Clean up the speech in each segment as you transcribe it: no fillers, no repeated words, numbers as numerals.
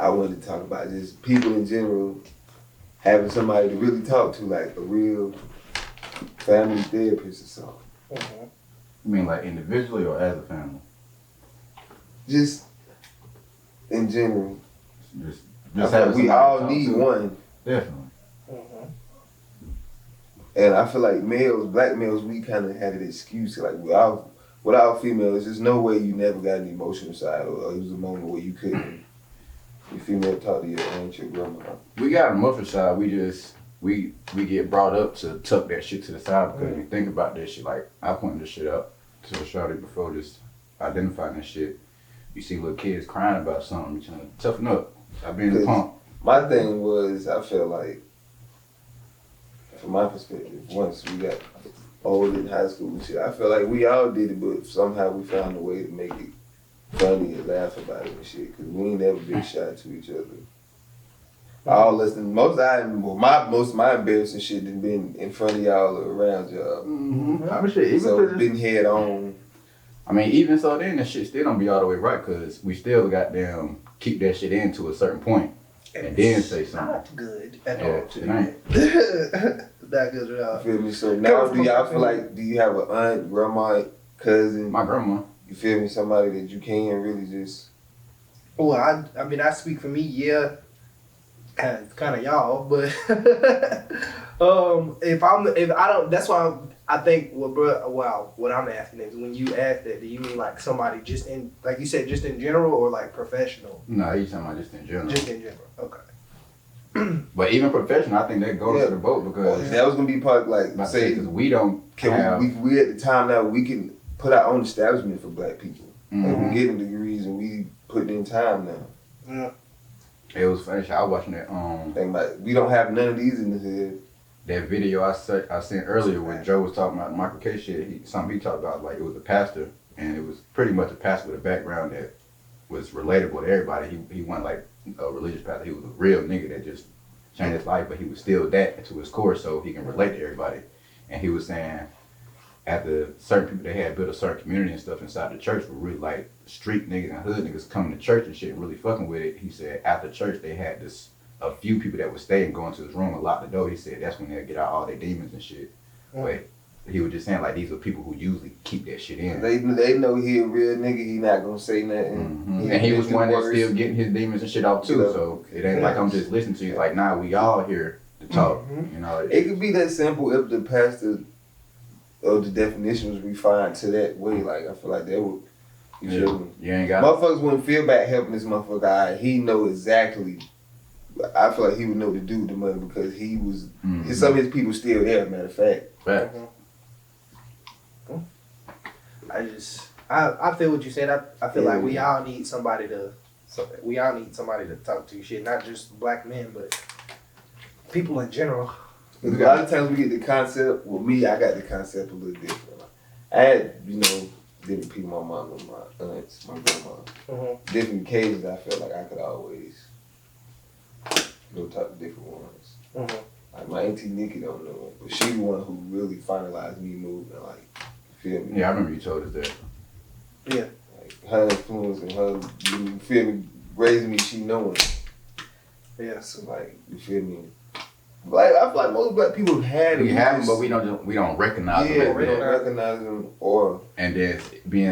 I wanted to talk about just people in general having somebody to really talk to, like a real family therapist or something. Mm-hmm. You mean like individually or as a family? Just in general. Just Like we all need one. Definitely. Mm-hmm. And I feel like males, black males, we kind of had an excuse. Like without females, there's no way you never got an emotional side, or it was a moment where you couldn't. Your female talk to your aunt, your grandma. We got an emotional side. We get brought up to tuck that shit to the side because you think about that shit. Like I pointed this shit out to a shorty before just identifying that shit. You see little kids crying about something, you trying to toughen up. I've been in the pump. My thing was, I felt like, from my perspective, once we got old in high school and shit, I felt like we all did it, but somehow we found a way to make it funny and laugh about it and shit, because we ain't never been shy to each other. Most of my embarrassing shit done been in front of y'all or around y'all. Mm-hmm. I mean, shit, even So it's been head on. I mean, even so, then that shit still don't be all the way right, because we still goddamn keep that shit in to a certain point and then say something. Not good at Yeah, all. it ain't. Not good at all. You feel me? So now, do y'all feel like, do you have an aunt, grandma, cousin? My grandma. You feel me? Somebody that you can really just. Well, I mean, I speak for me, yeah. Kind of y'all, but if I don't, that's why I think what I'm asking is, when you ask that, do you mean like somebody just in, like you said, just in general, or like professional? No, you talking about just in general. Just in general, okay. But even professional, I think that goes to the boat because That was gonna be part, like, say, because we don't have. we at the time now, we can put our own establishment for black people. Mm-hmm. Like, we getting degrees and we putting in time now. Yeah. It was funny. I was watching that Think about it. We don't have none of these in the hood. that video I sent earlier where Joe was talking about Michael K shit. Something he talked about, like it was a pastor, and it was pretty much a pastor with a background that was relatable to everybody. He wasn't like a religious pastor. He was a real nigga that just changed his life, but he was still that to his core, so he can relate to everybody. And he was saying, after certain people they had built a certain community and stuff inside the church were really like street niggas and hood niggas coming to church and shit and really fucking with it. He said after church they had a few people that would stay and go into his room and lock the door. He said that's when they'd get out all their demons and shit. But he was just saying like these are people who usually keep that shit in. They know he a real nigga. He not gonna say nothing. Mm-hmm. And he was one that's still getting his demons and shit off too. So it ain't like I'm just listening to you. It's like nah, we all here to talk. You know. It could be that simple if the pastor or the definition was refined to that way. Like I feel like that would. You feel me? You ain't got. Motherfuckers wouldn't feel bad helping this motherfucker. Right, he know exactly. I feel like he would know what to do with the money because he was. Some of his people still there. Matter of fact. Right. I feel what you said. I feel like we all need somebody to talk to. Shit, not just black men, but people in general. A lot of times we get the concept. Well, me, I got the concept a little different. I had, different people, my mom, my aunts, my grandma. Different occasions, I felt like I could always go talk to different ones. Like my auntie Nikki don't know, but she the one who really finalized me moving. Like, you feel me? Yeah, I remember you told us that. Yeah. Like her influence and her, you feel me, raising me, she knowing. Yeah. So like, you feel me? Like I feel like most black people had it. We have them, but we don't recognize them. Yeah, we don't recognize them, or and then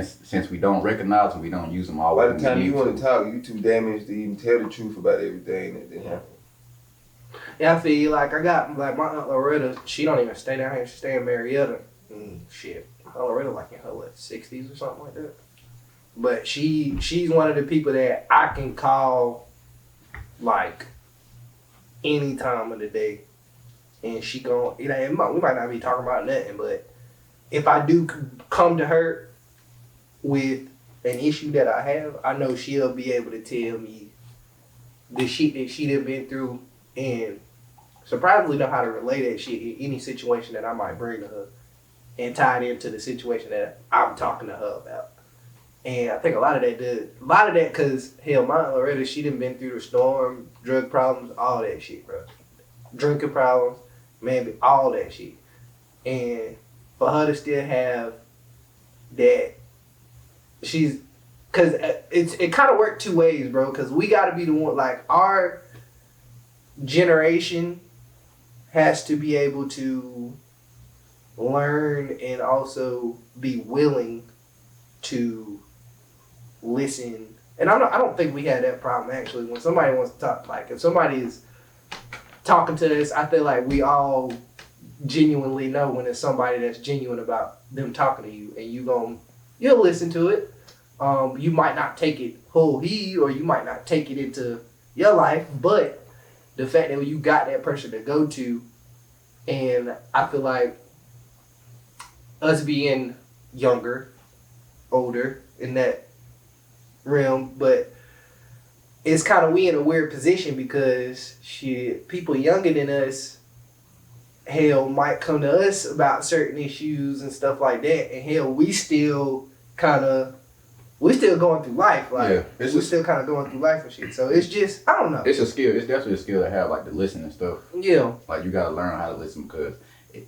since we don't recognize them, we don't use them all. By the time you want to talk, you too damaged to even tell the truth about everything that didn't happen. Yeah, I feel you. Like I got like my aunt Loretta. She don't even stay down here. She stay in Marietta. Shit, Aunt Loretta like in her 60s or something like that. But she's one of the people that I can call like any time of the day, and she gon' we might not be talking about nothing, but if I do come to her with an issue that I have, I know she'll be able to tell me the shit that she done been through and surprisingly know how to relay that shit in any situation that I might bring to her and tie it into the situation that I'm talking to her about. And I think a lot of that because hell, my Aunt Loretta, she done been through the storm, drug problems, all that shit, bro. Drinking problems, maybe all that shit. And for her to still have that, she's Cause it kind of worked two ways, bro. Cause we got to be the one, like our generation has to be able to learn and also be willing to listen. And I don't think we had that problem actually. When somebody wants to talk, like if somebody is talking to us, I feel like we all genuinely know when it's somebody that's genuine about them talking to you, and you'll listen to it. You might not take it whole heed, or you might not take it into your life, but the fact that you got that person to go to, and I feel like us being younger, older in that realm, but it's kind of we in a weird position because people younger than us, hell, might come to us about certain issues and stuff like that, and hell, we're still going through life, like we're still kind of going through life and shit. So it's just, I don't know. It's a skill. It's definitely a skill to have, like to listen and stuff. Yeah. Like you gotta learn how to listen because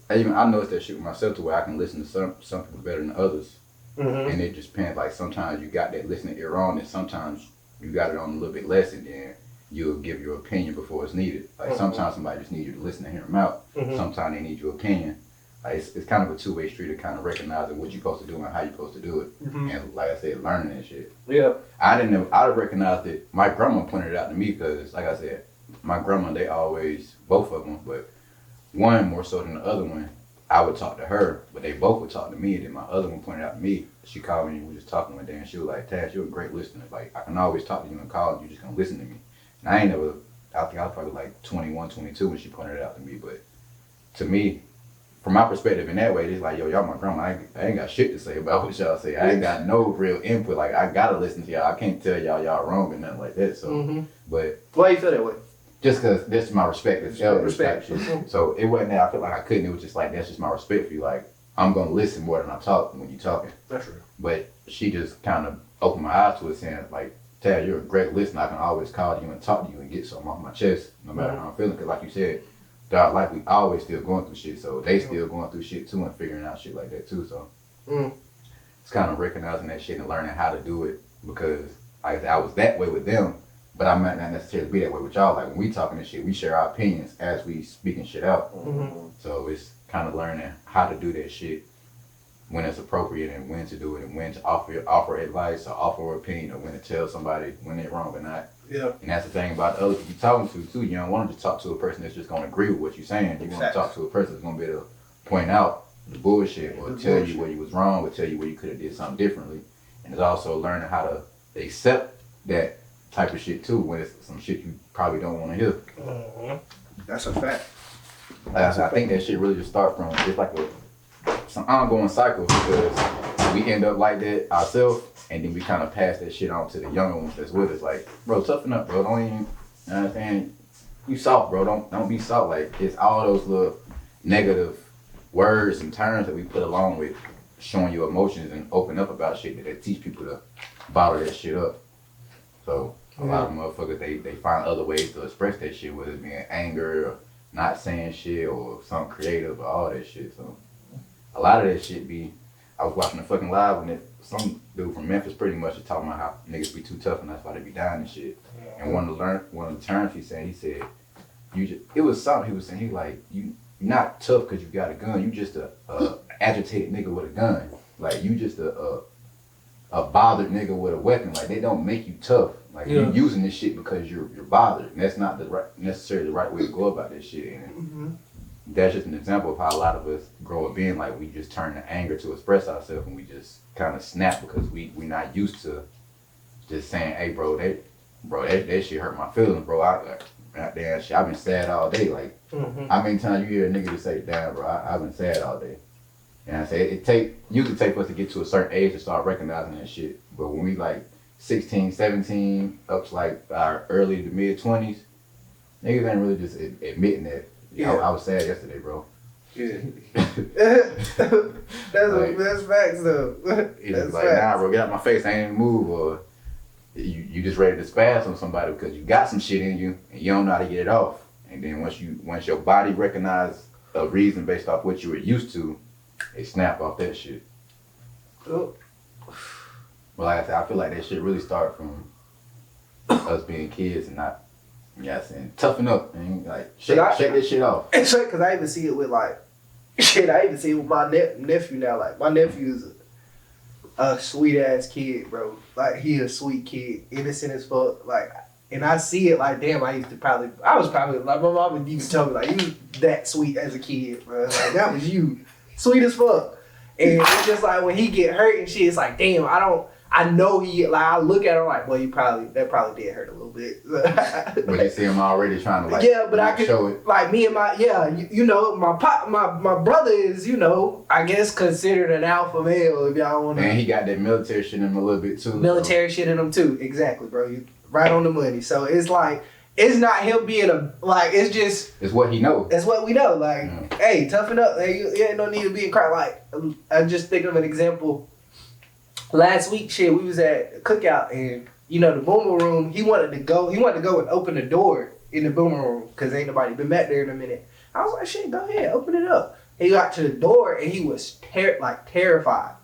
I noticed that shit with myself to where I can listen to some people better than others, and it just depends. Like sometimes you got that listening ear on, and sometimes you got it on a little bit less, and then you'll give your opinion before it's needed. Like sometimes somebody just needs you to listen to hear them out. Sometimes they need your opinion. Like it's kind of a two-way street of kind of recognizing what you're supposed to do and how you're supposed to do it. And like I said, learning that shit. Yeah. I'd have recognized it. My grandma pointed it out to me because, like I said, my grandma, they always, both of them, but one more so than the other one, I would talk to her, but they both would talk to me. And then my other one pointed out to me. She called me and we were just talking one day, and she was like, "Taz, you're a great listener. Like I can always talk to you and call, and you're just gonna listen to me." And I think I was probably like 21, 22 when she pointed it out to me. But to me, from my perspective in that way, it's like, yo, y'all my grandma. I ain't got shit to say about what y'all say. I ain't got no real input. Like, I gotta listen to y'all. I can't tell y'all wrong or nothing like that. So, but why you feel that way? Just because that's my respect as elders type shit. So it wasn't that I feel like I couldn't. It was just like, that's just my respect for you. Like, I'm gonna listen more than I'm talking when you talking. That's real. But she just kind of opened my eyes to it, saying like, Tad, you're a great listener. I can always call you and talk to you and get something off my chest, no matter how I'm feeling. Because like you said, throughout life, we always still going through shit. So they still going through shit too and figuring out shit like that too. So it's kind of recognizing that shit and learning how to do it, because like I said, I was that way with them, but I might not necessarily be that way with y'all. Like when we talking this shit, we share our opinions as we speaking shit out. So it's kind of learning how to do that shit when it's appropriate and when to do it and when to offer advice or offer an opinion or when to tell somebody when they're wrong or not. Yeah. And that's the thing about the other people you're talking to too. You don't want to just talk to a person that's just going to agree with what you're saying. You want to talk to a person that's going to be able to point out the bullshit or tell you where you was wrong or tell you where you could have did something differently. And it's also learning how to accept that type of shit too when it's some shit you probably don't want to hear. That's a fact. Like I said, I think that shit really just start from, it's like some ongoing cycle, because we end up like that ourselves, and then we kind of pass that shit on to the younger ones that's with us. Like, bro, toughen up, bro. Don't even, you know what I'm saying? You soft, bro. Don't be soft. Like, it's all those little negative words and terms that we put along with showing you emotions and open up about shit that teach people to bottle that shit up. So a lot of motherfuckers, they find other ways to express that shit, whether it being anger or not saying shit or something creative or all that shit. So a lot of that shit I was watching a fucking live and some dude from Memphis pretty much was talking about how niggas be too tough and that's why they be dying and shit. And one of the terms he said, it was something he was saying, he like, you're not tough because you got a gun, you just a agitated nigga with a gun. Like, you just a bothered nigga with a weapon. Like, they don't make you tough. Like, you're using this shit because you're bothered, and that's not necessarily the right way to go about this shit. And that's just an example of how a lot of us grow up being, like, we just turn to anger to express ourselves, and we just kind of snap because we're not used to just saying, hey, bro, that shit hurt my feelings, bro. Damn shit, I've been sad all day. Like, how many times you hear a nigga just say, damn, bro, I've been sad all day. And I say it usually take us to get to a certain age to start recognizing that shit. But when we like 16, 17, up to like our early to mid 20s, niggas ain't really just admitting that. I was sad yesterday, bro. Yeah. That's facts though. It's like, nah, bro, get out my face, I ain't even move. Or you just ready to spaz on somebody because you got some shit in you and you don't know how to get it off. And then once your body recognizes a reason based off what you were used to, they snap off that shit. Oh. Well, like I said, I feel like that shit really started from us being kids and not, saying toughen up and like shake this shit off. It's like, cause I even see it with like, shit. I even see it with my nephew now. Like my nephew's a sweet ass kid, bro. Like he a sweet kid, innocent as fuck. Like, and I see it like, damn, I was probably like my mom used to tell me like, you that sweet as a kid, bro. Like that was you, sweet as fuck. And it's just like when he get hurt and shit, it's like, damn, I know he, like, I look at him like, well, that probably did hurt a little bit. But you see him already trying to, like, yeah, but I can show it. Like, me and my, you know, my brother is, you know, I guess considered an alpha male, if y'all want to. And he got that military shit in him a little bit, too. Military shit in him, too. Exactly, bro. You right on the money. So, it's like, it's not him being it's just. It's what he knows. It's what we know. Like, hey, toughen up. Hey, you ain't no need to be in crowd. Like, I'm just thinking of an example. Last week, shit, we was at a cookout and, you know, the boomer room, he wanted to go and open the door in the boomer room because ain't nobody been back there in a minute. I was like, shit, go ahead, open it up. He got to the door and he was terrified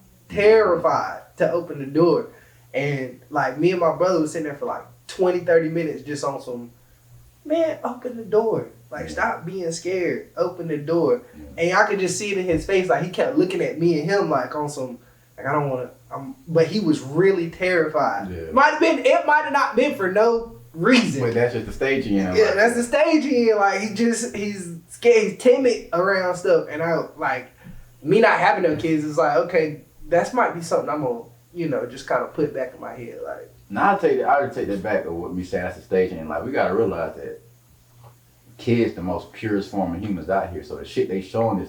to open the door. And, like, me and my brother was sitting there for, like, 20, 30 minutes just on some, man, open the door. Like, stop being scared. Open the door. And I could just see it in his face. Like, he kept looking at me and him, like, on some, like, I don't want to, but he was really terrified. Yeah. It might have not been for no reason. But that's just the stage he in. Yeah, like, that's the stage he in. Like, he's scared, he's timid around stuff. And I, like, me not having no kids is like, okay, that might be something I'm going to, you know, just kind of put back in my head. Like, now, I'll take that back of what we say that's the stage and like we gotta realize that kids the most purest form of humans out here. So the shit they showing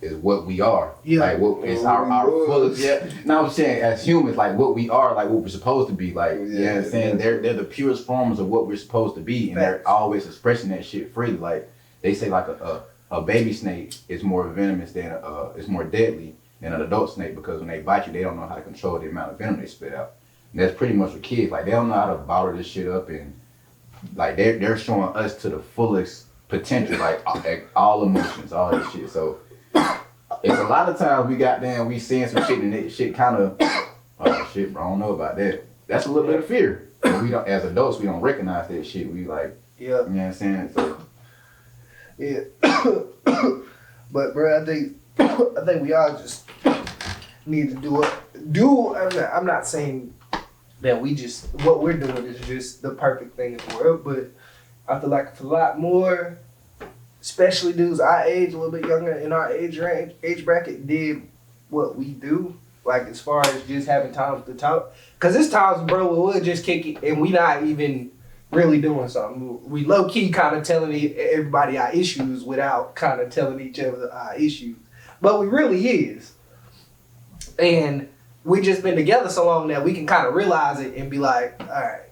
is what we are. Yeah. Like what it's our fullest. Yeah. Now I'm saying as humans, like what we are, like what we're supposed to be. Like you know what I'm saying? They're the purest forms of what we're supposed to be, and they're always expressing that shit freely. Like they say, like a baby snake is more venomous than is more deadly than an adult snake because when they bite you, they don't know how to control the amount of venom they spit out. And that's pretty much for kids. Like they don't know how to bottle this shit up, and like they're showing us to the fullest potential, like all emotions, all this shit. So it's a lot of times we seeing some shit and that shit kind of oh shit, bro, I don't know about that. That's a little bit of fear. But we don't, as adults, we don't recognize that shit. We like, you know what I'm saying? So yeah. But bro, I think we all just need to do it. I'm not saying that what we're doing is just the perfect thing in the world, but I feel like if a lot more, especially dudes our age, a little bit younger in our age bracket, did what we do, like as far as just having times to talk. Cause there's times, bro, where we'll just kick it and we not even really doing something. We low key kind of telling everybody our issues without kind of telling each other our issues, but we really is. And we just been together so long that we can kind of realize it and be like, all right,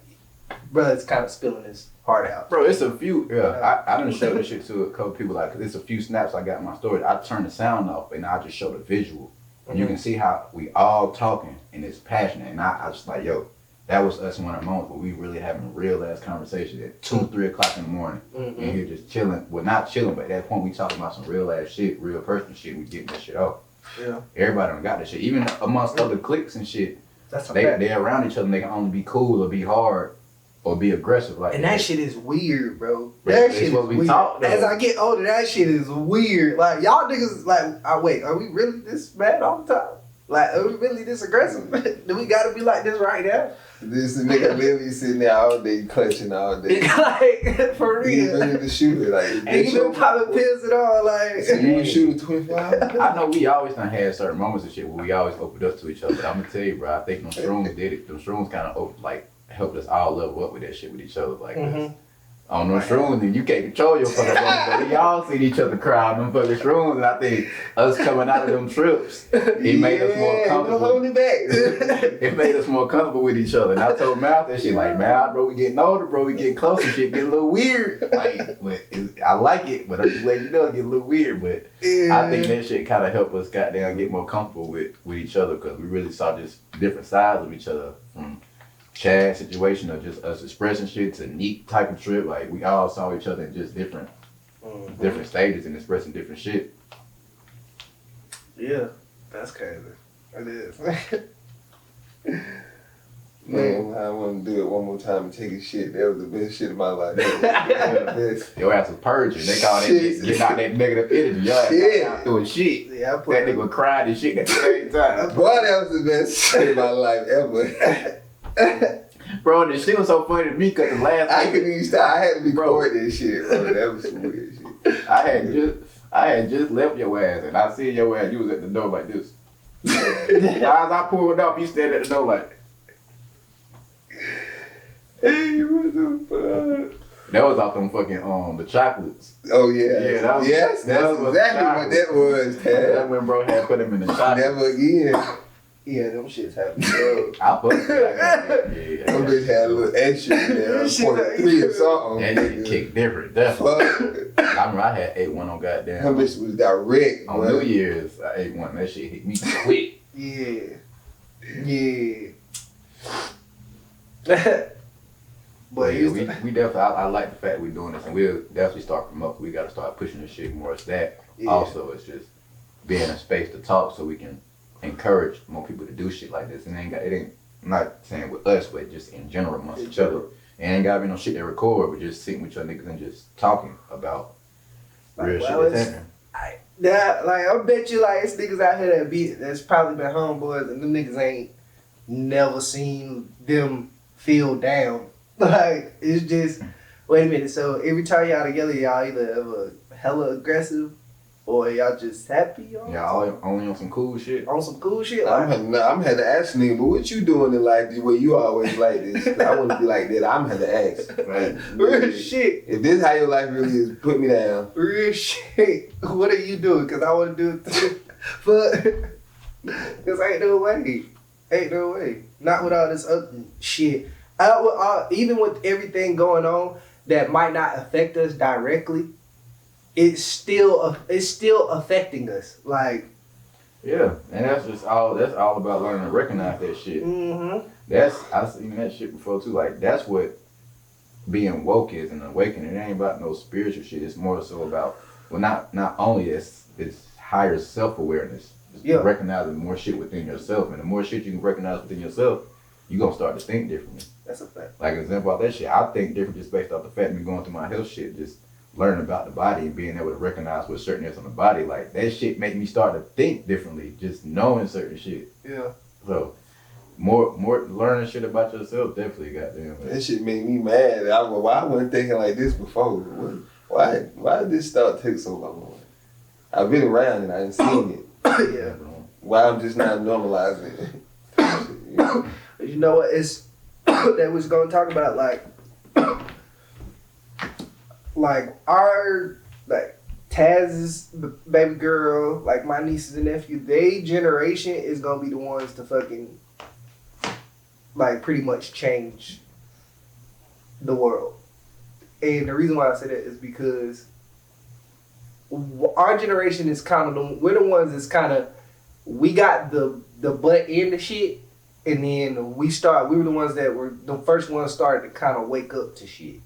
brother's kind of spilling his heart out. Bro, it's a few, I done showed this shit to a couple people, like, cause it's a few snaps I got in my story. I turn the sound off and I just show the visual. And you can see how we all talking and it's passionate. And I just like, yo, that was us one of the moments where we really having a real ass conversation at 2, 3 o'clock in the morning. And here just chilling. Well, not chilling, but at that point we talking about some real ass shit, real person shit. We getting that shit off. Yeah. Everybody done got that shit. Even amongst other cliques and shit, they around each other and they can only be cool or be hard or be aggressive. Like and that shit is weird, bro. That shit is weird. As I get older, that shit is weird. Like, y'all niggas, like, wait, are we really this bad all the time? Like, are we really this aggressive? Do we gotta be like this right now? This nigga literally sitting there all day, clutching all day. Like, for real. He's ready to shoot it. Like, and you been popping pills at all, like. So you shoot a 25? I know we always done had certain moments and shit where we always opened up to each other. But I'm gonna tell you, bro, I think them shrooms did it. Them shrooms kind of like helped us all level up with that shit with each other. Like, on them shrooms, and you can't control your fucking body. But we all seen each other cry on them fucking shrooms, and I think us coming out of them trips, it made us more comfortable. Hold it back. It made us more comfortable with each other. And I told Mal that shit, like, man, bro, we getting older, bro, we getting closer, shit get a little weird. Like, but I like it, but I'm just letting you know it get a little weird. But I think that shit kind of helped us goddamn get more comfortable with each other because we really saw just different sides of each other from Chad's situation of just us expressing shit to neat type of trip. Like we all saw each other in just different stages and expressing different shit. Yeah, that's crazy. It is. Man, I want to do it one more time and take a shit. That was the best shit of my life. Best. Your ass was purging. They call that Shit. shit getting out that negative energy. Your ass Shit. out doing shit. Yeah, I put That nigga cried and shit at the same time. Boy, that was the best shit of my life ever. Bro, this shit was so funny to me because the last I couldn't even stop. I had to be Bro. recording this shit, bro. That was some weird shit. I had just left your ass and I seen your ass, you was at the door like this. As I pulled up, you stayed at the door like, Hey, what the fuck? that was off them fucking the chocolates. Oh yeah. Yeah, that was- yes, that that's was exactly what chocolate. that was, That Tab. when bro had put him in the chocolate. Never again. Yeah, them shits happen. Bro. I put him That bitch had a little extra in there, Shit, 0.3 or something. That shit kicked different, definitely. Fuck. I remember I had ate one on That goddamn. bitch was direct, On man. New Year's, I ate one. That shit hit me quick. Yeah. Yeah. But Yeah, we definitely, I like the fact we're doing this, and we'll definitely start from up. We got to start pushing this shit more. It's that. Yeah. Also, it's just being a space to talk so we can encourage more people to do shit like this. And it ain't, I'm not saying with us, but just in general amongst each other. It ain't gotta be no shit they record, but just sitting with your niggas and just talking about real Like, shit well, that's it's- happening. that, like, I bet you, like, it's niggas out here that's probably been homeboys, and them niggas ain't never seen them feel down. Like, it's just, wait a minute. So every time y'all together, y'all either ever hella aggressive or y'all just happy all the Yeah, time? only on some cool shit. On some cool shit. I'm Like, had to ask nigga, but what you doing in life the way you always like this? 'Cause I want to be like that. I'm had to ask. Like, real shit. if this how your life really is, put me down. Real shit. What are you doing? Because I want to do it too. But, because ain't no way. Ain't no way. Not with all this other shit. Even with everything going on that might not affect us directly, it's still affecting us. Like, Yeah, and that's all about learning to recognize that shit. mm-hmm. I've seen that shit before too. Like that's what being woke is and awakening. It ain't about no spiritual shit. It's more so about not only it's higher self awareness. Yeah. Recognizing more shit within yourself, and the more shit you can recognize within yourself, you gonna start to think differently. That's a fact. Like an example of that shit, I think different just based off the fact of me going through my health shit, just learning about the body and being able to recognize what certain is on the body. Like that shit make me start to think differently, just knowing certain shit. Yeah. So more learning shit about yourself definitely goddamn. That shit made me mad. Why I wasn't thinking like this before? Why did this stuff take so long? I've been around and I ain't seen it. Yeah. Why I'm just not normalizing it? You know what? It's that was gonna talk about like our Taz's baby girl, like my nieces and nephew, they generation is gonna be the ones to fucking like pretty much change the world. And the reason why I say that is because our generation is kind of we're the ones that's kind of we got the butt end of shit, and then we were the ones that were the first ones started to kind of wake up to shit.